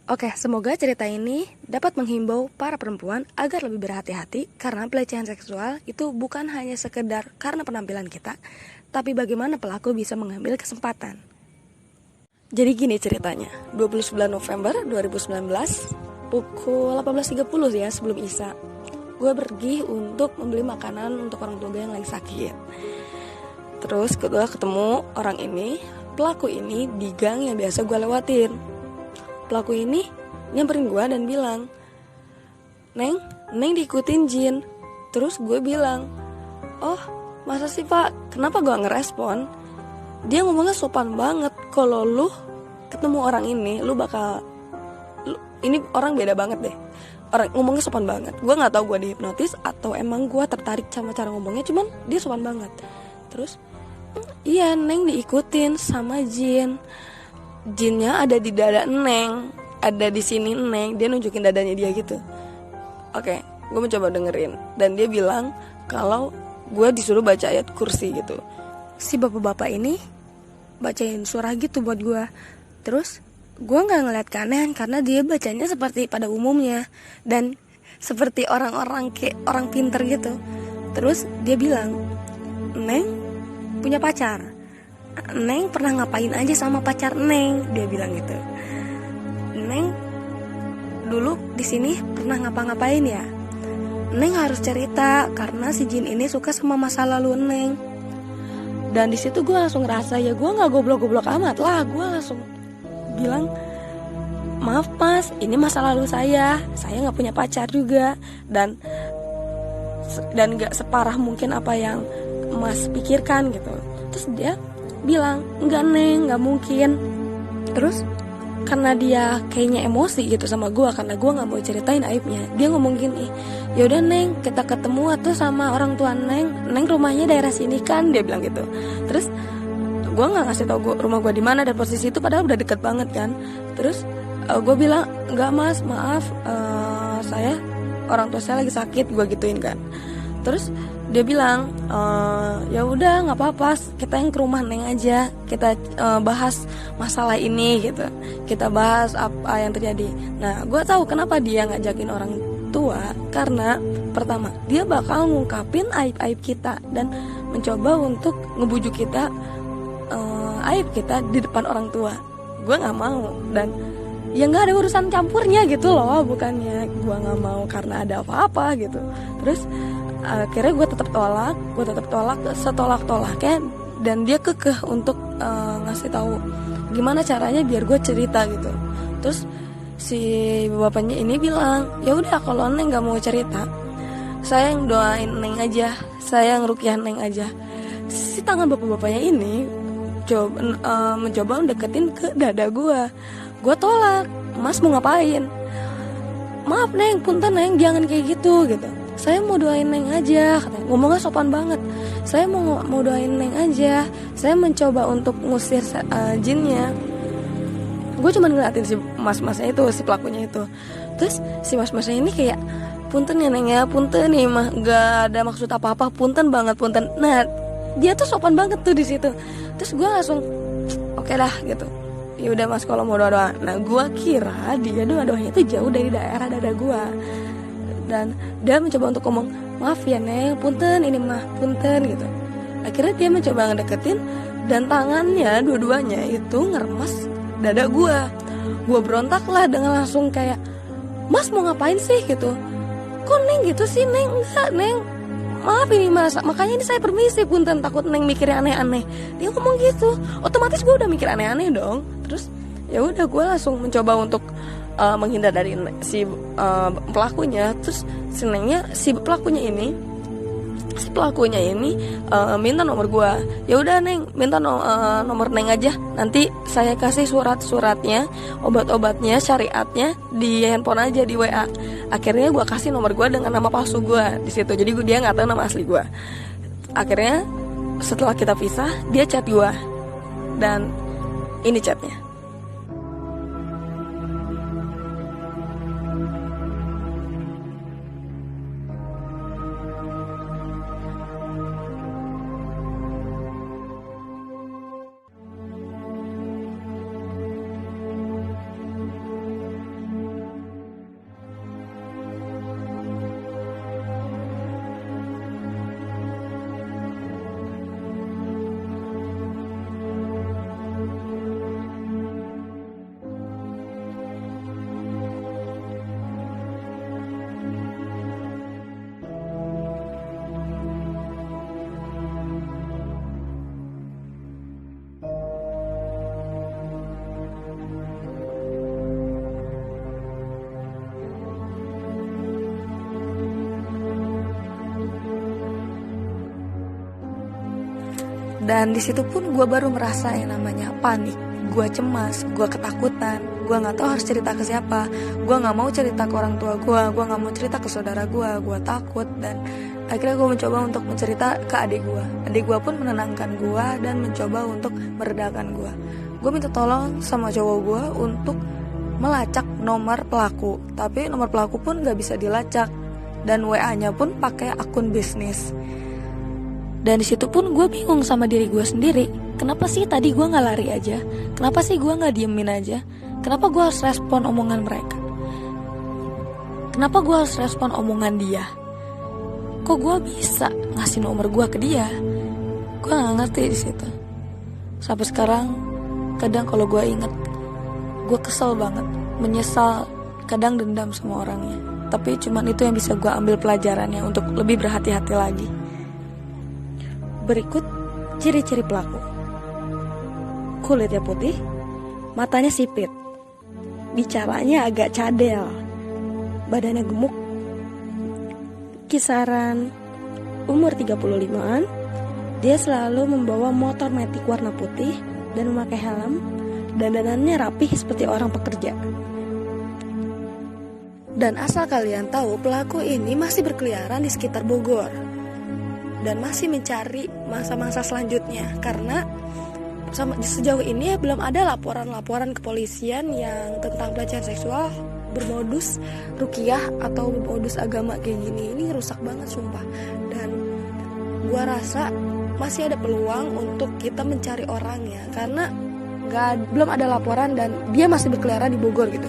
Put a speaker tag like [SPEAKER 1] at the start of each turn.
[SPEAKER 1] Oke, semoga cerita ini dapat menghimbau para perempuan agar lebih berhati-hati karena pelecehan seksual itu bukan hanya sekedar karena penampilan kita, tapi bagaimana pelaku bisa mengambil kesempatan. Jadi gini ceritanya, 29 November 2019, pukul 18.30 ya sebelum Isya, gue pergi untuk membeli makanan untuk orang tua gue yang lagi sakit. Terus gue ketemu orang ini, pelaku ini di gang yang biasa gue lewatin. Pelaku ini nyamperin gue dan bilang, Neng diikutin jin. Terus gue bilang, oh masa sih pak, kenapa gue ngerespon? Dia ngomongnya sopan banget. Kalau lu ketemu orang ini, ini orang beda banget deh. Orang ngomongnya sopan banget. Gue gak tahu gue dihipnotis atau emang gue tertarik sama cara ngomongnya, cuman dia sopan banget. Terus, iya Neng diikutin sama jin. Jinnya ada di dada Neng, ada di sini Neng. Dia nunjukin dadanya dia gitu. Oke, gue mencoba dengerin. Dan dia bilang kalau gue disuruh baca ayat kursi gitu. Si bapak-bapak ini bacain surah gitu buat gue. Terus gue gak ngeliat keanehan karena dia bacanya seperti pada umumnya dan seperti orang-orang kayak orang pinter gitu. Terus dia bilang, Neng punya pacar, Neng pernah ngapain aja sama pacar Neng, dia bilang gitu. Neng dulu di sini pernah ngapa-ngapain ya? Neng harus cerita karena si jin ini suka sama masa lalu Neng. Dan di situ gue langsung ngerasa ya gue nggak goblok-goblok amat lah. Gue langsung bilang, maaf mas, ini masa lalu saya nggak punya pacar juga dan nggak separah mungkin apa yang mas pikirkan gitu. Terus dia bilang, enggak Neng, enggak mungkin. Terus karena dia kayaknya emosi gitu sama gue, karena gue gak mau ceritain aibnya, dia ngomong gini, yaudah Neng, kita ketemu tuh sama orang tua Neng rumahnya daerah sini kan, dia bilang gitu. Terus gue gak ngasih tau rumah gue di mana dan posisi itu padahal udah deket banget kan. Terus gue bilang, enggak mas, maaf, orang tua saya lagi sakit, gue gituin kan. Terus dia bilang, ya udah nggak apa-apa, kita yang ke rumah Neng aja, kita bahas masalah ini gitu, kita bahas apa yang terjadi. Nah, gue tahu kenapa dia ngajakin orang tua, karena pertama dia bakal ngungkapin aib-aib kita dan mencoba untuk ngebujuk kita aib kita di depan orang tua. Gue nggak mau dan ya nggak ada urusan campurnya gitu loh, bukannya gue nggak mau karena ada apa-apa gitu. Terus akhirnya gue tetap tolak setolak-tolaknya, dan dia kekeh untuk ngasih tahu gimana caranya biar gue cerita gitu. Terus si bapaknya ini bilang, ya udah kalau Neng nggak mau cerita, saya yang doain Neng aja, saya yang rukyah Neng aja. Si tangan bapak-bapaknya ini mencoba mendeketin ke dada gue. Gue tolak, Mas mau ngapain? Maaf Neng, punten Neng, jangan kayak gitu. Saya mau doain Neng aja, katanya. Ngomongnya sopan banget. Saya mau doain Neng aja. Saya mencoba untuk ngusir jinnya. Gue cuma ngeliatin si mas-masnya itu, si pelakunya itu. Terus si mas-masnya ini kayak, punten ya Neng ya, punten nih mah, gak ada maksud apa-apa, punten banget, punten. Nah, dia tuh sopan banget tuh di situ. Terus gue langsung, oke dah gitu. Ya udah mas, kalau mau doa-doa. Nah, gue kira dia doa-doanya itu jauh dari daerah dada gue. Dan dia mencoba untuk ngomong, maaf ya Neng, punten ini mah, punten gitu. Akhirnya dia mencoba ngedeketin dan tangannya dua-duanya itu ngeremas dada gue. Gue berontak lah dengan langsung kayak, Mas mau ngapain sih gitu? Kok Neng gitu sih Neng? Enggak Neng, maaf ini mas, makanya ini saya permisi punten, takut Neng mikirnya aneh-aneh. Dia ngomong gitu, otomatis gue udah mikir aneh-aneh dong. Terus ya udah gue langsung mencoba untuk menghindar dari si pelakunya. Terus si pelakunya ini minta nomor gue. Ya udah Neng, minta nomor Neng aja, nanti saya kasih surat-suratnya, obat-obatnya, syariatnya di handphone aja, di WA. Akhirnya gue kasih nomor gue dengan nama palsu gue di situ, jadi dia nggak tahu nama asli gue. Akhirnya setelah kita pisah, dia chat gue dan ini chatnya. Dan di situ pun gue baru merasa yang namanya panik. Gue cemas, gue ketakutan, gue nggak tahu harus cerita ke siapa. Gue nggak mau cerita ke orang tua gue nggak mau cerita ke saudara gue takut. Dan akhirnya gue mencoba untuk mencerita ke adik gue. Adik gue pun menenangkan gue dan mencoba untuk meredakan gue. Gue minta tolong sama cowok gue untuk melacak nomor pelaku, tapi nomor pelaku pun gak bisa dilacak, dan WA-nya pun pakai akun bisnis. Dan disitu pun gue bingung sama diri gue sendiri. Kenapa sih tadi gue gak lari aja? Kenapa sih gue gak diemin aja? Kenapa gue harus respon omongan mereka? Kenapa gue harus respon omongan dia? Kok gue bisa ngasih nomor gue ke dia? Gue gak ngerti di situ. Sampai sekarang kadang kalau gue inget, gue kesel banget, menyesal, kadang dendam sama orangnya. Tapi cuman itu yang bisa gue ambil pelajarannya untuk lebih berhati-hati lagi. Berikut ciri-ciri pelaku. Kulitnya putih, matanya sipit, bicaranya agak cadel, badannya gemuk, kisaran umur 35-an. Dia selalu membawa motor matic warna putih dan memakai helm. Dandanannya rapih seperti orang pekerja. Dan asal kalian tahu, pelaku ini masih berkeliaran di sekitar Bogor dan masih mencari mangsa-mangsa selanjutnya, karena sejauh ini belum ada laporan-laporan kepolisian yang tentang pelecehan seksual bermodus ruqyah atau bermodus agama kayak gini. Ini rusak banget sumpah. Dan gua rasa masih ada peluang untuk kita mencari orangnya, karena belum ada laporan dan dia masih berkeliaran di Bogor gitu.